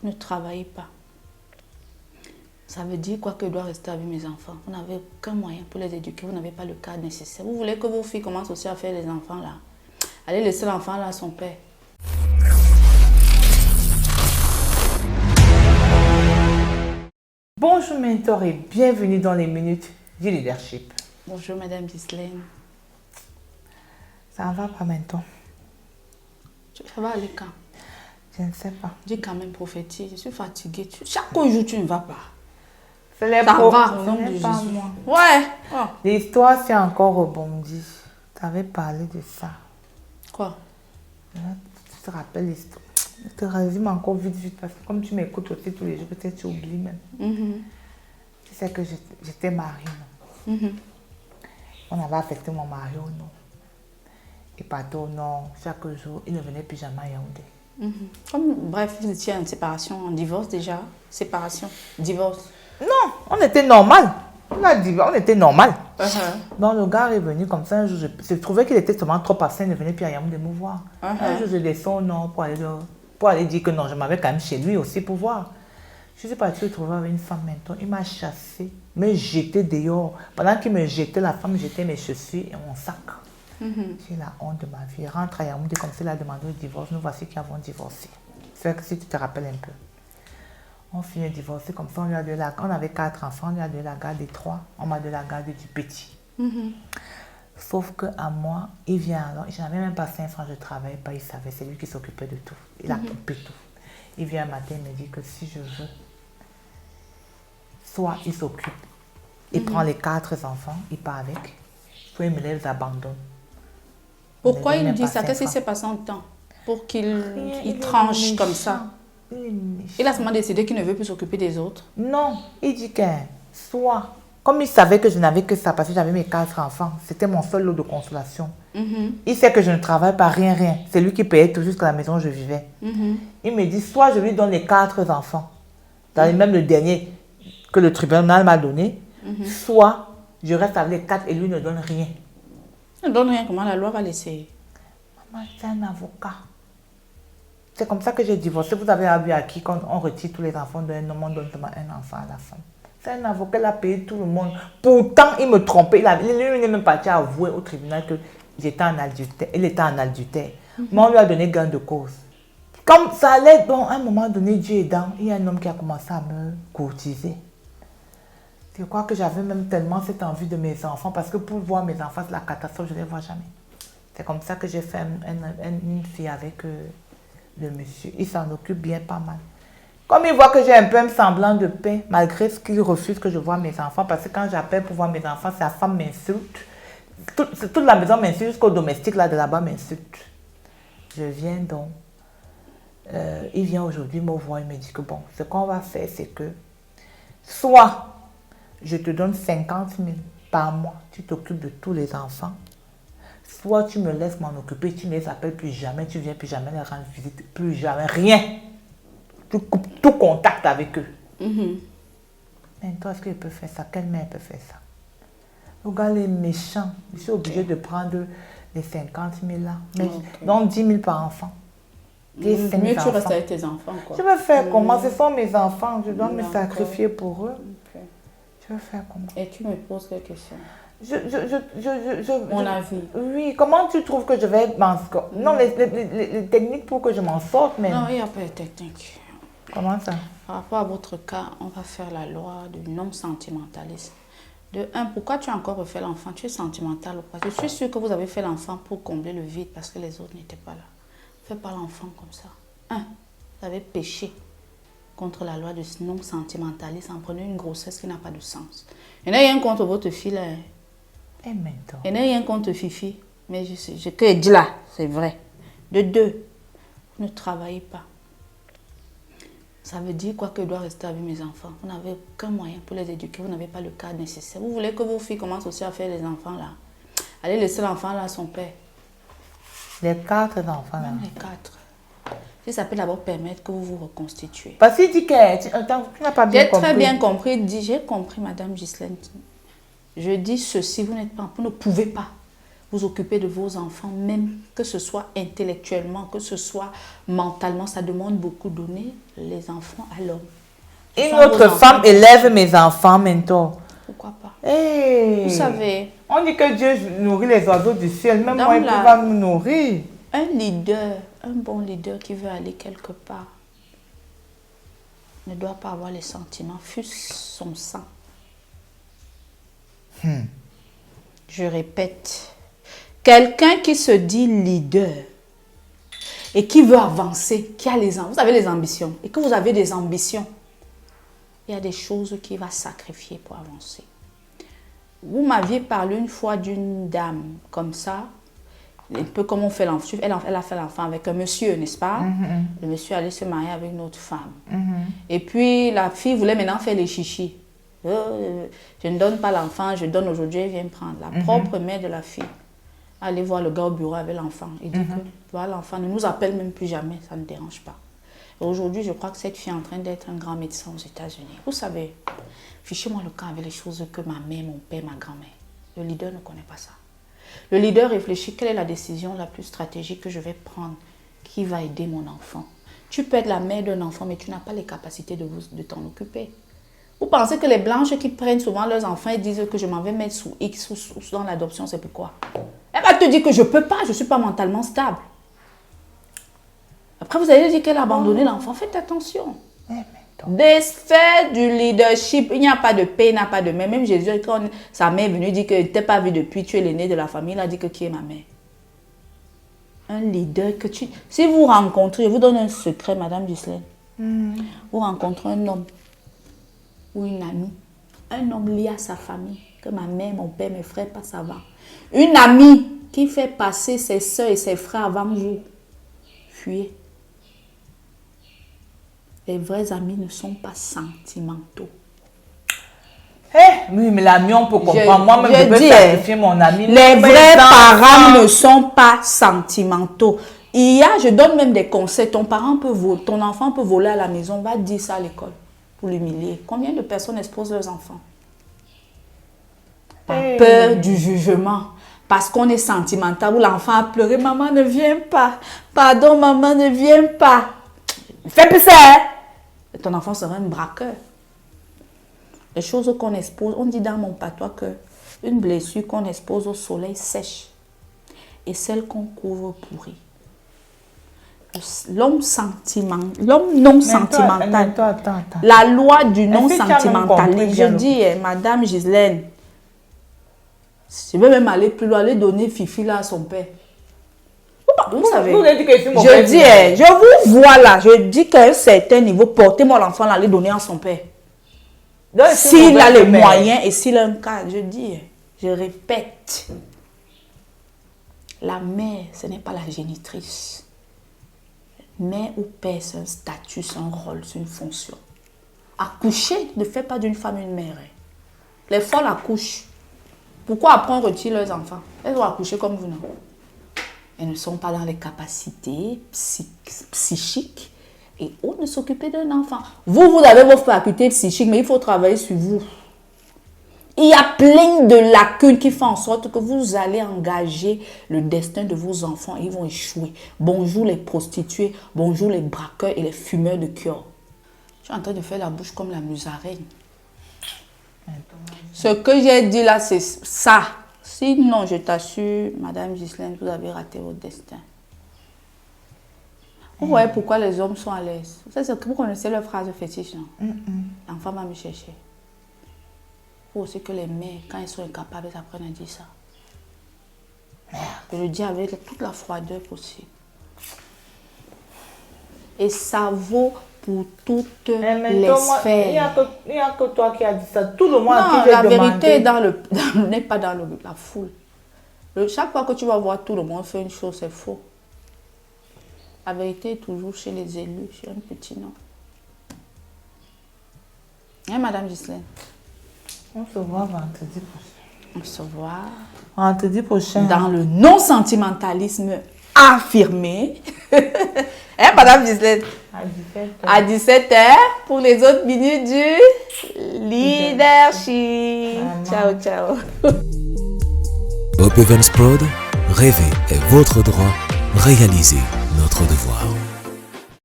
Vous ne travaillez pas. Ça veut dire quoi que je dois rester avec mes enfants? Vous n'avez aucun moyen pour les éduquer, vous n'avez pas le cadre nécessaire. Vous voulez que vos filles commencent aussi à faire les enfants là? Allez laisser l'enfant là à son père. Bonjour mentor et bienvenue dans les minutes du leadership. Bonjour Madame Ghislaine. Ça va pas mentor? Ça va aller quand? Je ne sais pas. Dis quand même prophétise, je suis fatiguée. Chaque jour tu ne vas pas. Ce n'est Ça pas, va au nom de pas Jésus. moi. Ouais. Oh. L'histoire s'est encore rebondie. Tu avais parlé de ça. Quoi? Tu te rappelles l'histoire? Je te résume encore vite parce que comme tu m'écoutes aussi tous les jours, peut-être tu oublies même. Tu sais que j'étais mariée, non? On avait affecté mon mari au nord. Et partout au nord, chaque jour, il ne venait plus jamais à Yaoundé. Bref, vous étiez en séparation, en divorce déjà. Séparation, divorce. Non, on était normal. On était normal. Donc le gars est venu comme ça un jour. Je trouvais qu'il était seulement trop patient, il ne venait plus à Yaoundé me voir. Un jour, je descends au nord pour aller dire que non, je m'avais quand même chez lui aussi pour voir. Je suis partie retrouver avec une femme maintenant. Il m'a chassé, me jeté dehors. Pendant qu'il me jetait, la femme jetait mes chaussures et mon sac. J'ai la honte de ma vie. Il rentre à Yaoundé comme s'il a demandé le divorce. Nous voici qui avons divorcé. C'est que si tu te rappelles un peu. On finit de divorcer comme ça. On avait 4 enfants. On lui a donné la garde des 3. On m'a donné la garde du petit. Sauf qu'à moi, il vient alors. Je n'avais même pas 5 francs, je ne travaillais pas. Il savait, c'est lui qui s'occupait de tout. Il a coupé tout. Il vient un matin, il me dit que si je veux, soit il s'occupe, il prend les 4 enfants, il part avec, soit il me les abandonne. Pourquoi il dit ça? Qu'est-ce qui s'est passé en temps pour qu'il tranche comme ça? Il a seulement décidé qu'il ne veut plus s'occuper des autres. Non, il dit que soit, comme il savait que je n'avais que ça parce que j'avais mes 4 enfants, c'était mon seul lot de consolation. Il sait que je ne travaille pas, rien. C'est lui qui payait tout jusqu'à la maison où je vivais. Il me dit, soit je lui donne les 4 enfants, même le dernier que le tribunal m'a donné, soit je reste avec les 4 et lui ne donne rien. Ne donne rien, comment la loi va laisser? Maman, c'est un avocat. C'est comme ça que j'ai divorcé. Vous avez vu à qui quand on retire tous les enfants d'un homme, on donne seulement un enfant à la femme. C'est un avocat, il a payé tout le monde. Pourtant, il me trompait. Lui, il n'est même parti avouer au tribunal que j'étais en adultère. Il était en adultère. Mais on lui a donné gain de cause. Comme ça allait, donc, à un moment donné, Dieu aidant, il y a un homme qui a commencé à me courtiser. Je crois que j'avais même tellement cette envie de mes enfants parce que pour voir mes enfants, c'est la catastrophe, je ne les vois jamais. C'est comme ça que j'ai fait une fille avec le monsieur. Il s'en occupe bien pas mal. Comme il voit que j'ai un peu un semblant de paix, malgré ce qu'il refuse que je voie mes enfants, parce que quand j'appelle pour voir mes enfants, sa femme m'insulte. Toute la maison m'insulte, jusqu'au domestique là de là-bas m'insulte. Je viens donc. Il vient aujourd'hui me voir, il me dit que bon, ce qu'on va faire, c'est que soit je te donne 50 000 par mois, tu t'occupes de tous les enfants, soit tu me laisses m'en occuper, tu ne les appelles plus jamais, tu viens plus jamais les rendre visite, plus jamais, rien. Tu coupes tout contact avec eux. Mais toi, est-ce que je peux faire ça? Quelle mère peut faire ça? Regarde les méchants. Je suis obligée de prendre les 50 000 là. Mais donc 10 000 par enfant. Mieux tu restes avec tes enfants, quoi. Je vais faire comment? Ce sont mes enfants. Je dois me sacrifier pour eux. Je vais faire comment? Et tu me poses quelques questions. Mon avis. Oui, comment tu trouves que je vais m'en sortir? Non, les techniques pour que je m'en sorte, mais... Non, il n'y a pas de technique. Comment ça? Par rapport à votre cas, on va faire la loi du non-sentimentalisme. De un, pourquoi tu as encore refait l'enfant? Tu es sentimental ou pas? Je suis sûre que vous avez fait l'enfant pour combler le vide parce que les autres n'étaient pas là. Fais pas l'enfant comme ça. Un, vous avez péché contre la loi du non-sentimentalisme en prenant une grossesse qui n'a pas de sens. Il n'y a rien contre votre fille là. Il n'y a rien contre Fifi. Mais je te dis là, c'est vrai. De deux, vous ne travaillez pas. Ça veut dire quoi que je dois rester avec mes enfants? Vous n'avez aucun moyen pour les éduquer, vous n'avez pas le cadre nécessaire. Vous voulez que vos filles commencent aussi à faire les enfants là? Allez laisser l'enfant là à son père. Les 4 enfants là? Même les 4. Si ça peut d'abord permettre que vous vous reconstituez. Parce qu'il dit que tu n'as pas bien compris. J'ai très bien compris, j'ai compris Madame Ghislaine. Je dis ceci, vous n'êtes pas, vous ne pouvez pas. vous occupez de vos enfants, même que ce soit intellectuellement, que ce soit mentalement, ça demande beaucoup. Donner les enfants à l'homme. Une autre femme élève mes enfants maintenant. Pourquoi pas? Hey. Vous savez, on dit que Dieu nourrit les oiseaux du ciel, même moi, il peut pas nous nourrir. Un leader, un bon leader qui veut aller quelque part, ne doit pas avoir les sentiments, fût-ce son sang. Je répète, quelqu'un qui se dit leader et qui veut avancer, qui a vous avez les ambitions, et que vous avez des ambitions, il y a des choses qu'il va sacrifier pour avancer. Vous m'aviez parlé une fois d'une dame comme ça, un peu comme on fait l'enfant. Elle a fait l'enfant avec un monsieur, n'est-ce pas? Le monsieur allait se marier avec une autre femme. Et puis la fille voulait maintenant faire les chichis. Je ne donne pas l'enfant, je donne aujourd'hui, elle vient me prendre. La propre mère de la fille allait voir le gars au bureau avec l'enfant. Il dit que voilà, l'enfant ne nous appelle même plus jamais, ça ne dérange pas. Aujourd'hui, je crois que cette fille est en train d'être un grand médecin aux États-Unis. Vous savez, fichez-moi le camp avec les choses que ma mère, mon père, ma grand-mère. Le leader ne connaît pas ça. Le leader réfléchit, quelle est la décision la plus stratégique que je vais prendre qui va aider mon enfant. Tu peux être la mère d'un enfant, mais tu n'as pas les capacités de t'en occuper. Vous pensez que les blanches qui prennent souvent leurs enfants et disent que je m'en vais mettre sous X ou dans l'adoption, c'est pourquoi? Elle va te dire que je ne peux pas, je ne suis pas mentalement stable. Après, vous allez dire qu'elle a abandonné l'enfant. Faites attention. Défait du leadership. Il n'y a pas de paix, il n'y a pas de mère. Même Jésus, quand sa mère est venue dire que tu n'es pas vu depuis, tu es l'aîné de la famille, il a dit que qui est ma mère? Un leader que tu... Si vous rencontrez, je vous donne un secret, Madame Ghislaine. Vous rencontrez un homme ou une amie. Un homme lié à sa famille, que ma mère, mon père, mes frères passent avant. Une amie qui fait passer ses soeurs et ses frères avant vous. Fuyez. Les vrais amis ne sont pas sentimentaux. Oui, mais l'ami, on peut comprendre. Moi-même, je peux sacrifier mon ami. Les vrais parents ne sont pas sentimentaux. Je donne même des conseils. Ton enfant peut voler à la maison. Va dire ça à l'école pour l'humilier. Combien de personnes exposent leurs enfants? Par peur du jugement. Parce qu'on est sentimental. Où l'enfant a pleuré. Maman ne vient pas. Pardon, maman ne vient pas. Fais plus ça. Ton enfant sera un braqueur. Les choses qu'on expose, on dit dans mon patois que une blessure qu'on expose au soleil sèche et celle qu'on couvre pourrit. L'homme non sentimental, attends. la loi du non sentimentalisme. Je dis, Madame Ghislaine, je vais même aller plus loin, aller donner Fifi là à son père. Vous savez, je dis, je vous vois là, je dis qu'à un certain niveau, portez-moi l'enfant là, aller donner à son père. S'il a les moyens et s'il a un cas, je dis, je répète, la mère, ce n'est pas la génitrice. Mère ou père, c'est un statut, c'est un rôle, c'est une fonction. Accoucher ne fait pas d'une femme une mère. Les folles accouchent. Pourquoi après on retire leurs enfants? Elles vont accoucher comme vous, non? Elles ne sont pas dans les capacités psychiques et autres de s'occuper d'un enfant. Vous avez vos facultés psychiques, mais il faut travailler sur vous. Il y a plein de lacunes qui font en sorte que vous allez engager le destin de vos enfants et ils vont échouer. Bonjour les prostituées, bonjour les braqueurs et les fumeurs de cœur. Je suis en train de faire la bouche comme la musaraigne. Ce que j'ai dit là, c'est ça. Sinon, je t'assure, Madame Ghislaine, vous avez raté votre destin. Vous voyez pourquoi les hommes sont à l'aise. Vous connaissez leur phrase fétiche, non? L'enfant va me chercher. Faut aussi que les mères, quand elles sont incapables, elles apprennent à dire ça. Je le dis avec toute la froideur possible. Et ça vaut pour toutes les sphères. Il n'y a que toi qui as dit ça. Tout le monde non, qui la vérité n'est pas dans la foule. Chaque fois que tu vas voir tout le monde faire une chose, c'est faux. La vérité est toujours chez les élus, chez un petit nom. Hein, Madame Ghislaine? On se voit vendredi prochain. On se voit vendredi prochain. Dans le non-sentimentalisme affirmé. Hein, Madame Ghislaine? À 17h pour les autres minutes du leadership. Ciao, ciao. Hope Evans Prod, rêver est votre droit, réalisez notre devoir.